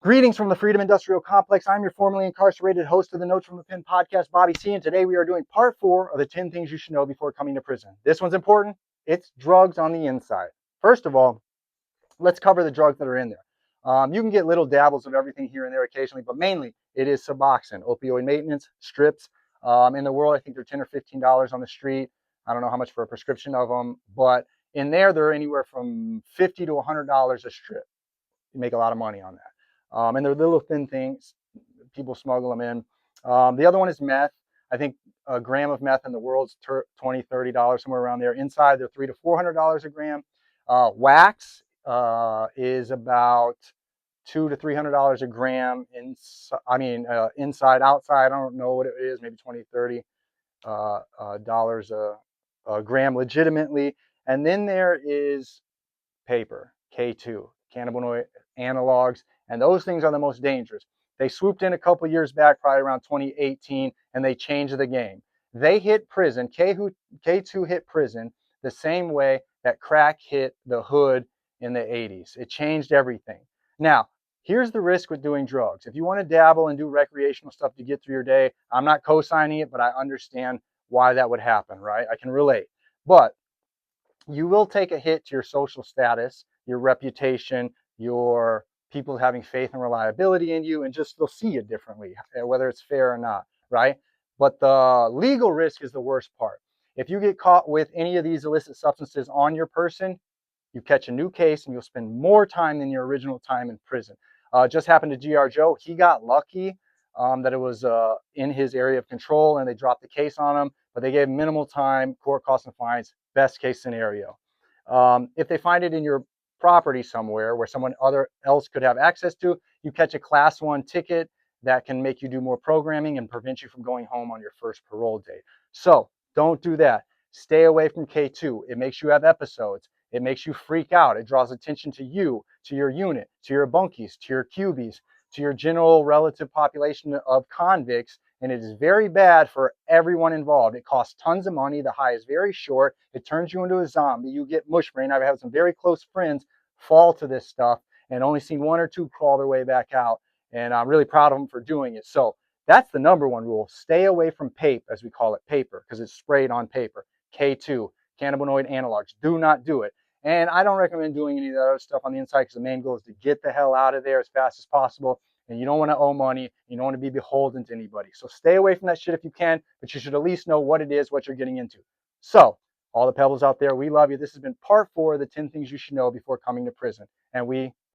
Greetings from the Freedom Industrial Complex. I'm your formerly incarcerated host of the Notes from the Pen podcast, Bobby C. And today we are doing part 4 of the 10 things you should know before coming to prison. This one's important. It's drugs on the inside. First of all, let's cover the drugs that are in there. You can get little dabbles of everything here and there occasionally, but mainly it is Suboxone, opioid maintenance, strips. In the world, I think they're $10 or $15 on the street. I don't know how much for a prescription of them, but in there, they're anywhere from $50 to $100 a strip. You make a lot of money on that. And they're little thin things. People smuggle them in. The other one is meth. I think a gram of meth in the world's $20, $30, somewhere around there. Inside, they're $300 to $400 a gram. Wax is about $200 to $300 a gram. Inside, outside, I don't know what it is, maybe $20, $30 dollars a gram legitimately. And then there is paper, K2, cannabinoid analogs, and those things are the most dangerous. They swooped in a couple years back, probably around 2018, and they changed the game. They hit prison, K2 hit prison the same way that crack hit the hood in the 80s. It changed everything. Now, here's the risk with doing drugs. If you want to dabble and do recreational stuff to get through your day, I'm not co-signing it, but I understand why that would happen, right? I can relate. But you will take a hit to your social status, your reputation, your people having faith and reliability in you, and just they'll see you differently, whether it's fair or not, right? But the legal risk is the worst part. If you get caught with any of these illicit substances on your person, you catch a new case and you'll spend more time than your original time in prison. Just happened to G.R. Joe. He got lucky that it was in his area of control and they dropped the case on him, but they gave him minimal time, court costs and fines, best case scenario. If they find it in your property somewhere where someone else could have access to, you catch a class 1 ticket that can make you do more programming and prevent you from going home on your first parole date. So don't do that. Stay away from K2. It makes you have episodes. It makes you freak out. It draws attention to you, to your unit, to your bunkies, to your cubies, to your general relative population of convicts. And it is very bad for everyone involved. It costs tons of money. The high is very short. It turns you into a zombie. You get mush brain. I've had some very close friends fall to this stuff and only seen 1 or 2 crawl their way back out. And I'm really proud of them for doing it. So that's the number 1 rule. Stay away from PAPE, as we call it, paper, because it's sprayed on paper. K2, cannabinoid analogs. Do not do it. And I don't recommend doing any of that other stuff on the inside because the main goal is to get the hell out of there as fast as possible. And you don't want to owe money. You don't want to be beholden to anybody. So stay away from that shit if you can, but you should at least know what it is, what you're getting into. So, all the pebbles out there, we love you. This has been part 4 of the 10 things you should know before coming to prison. And we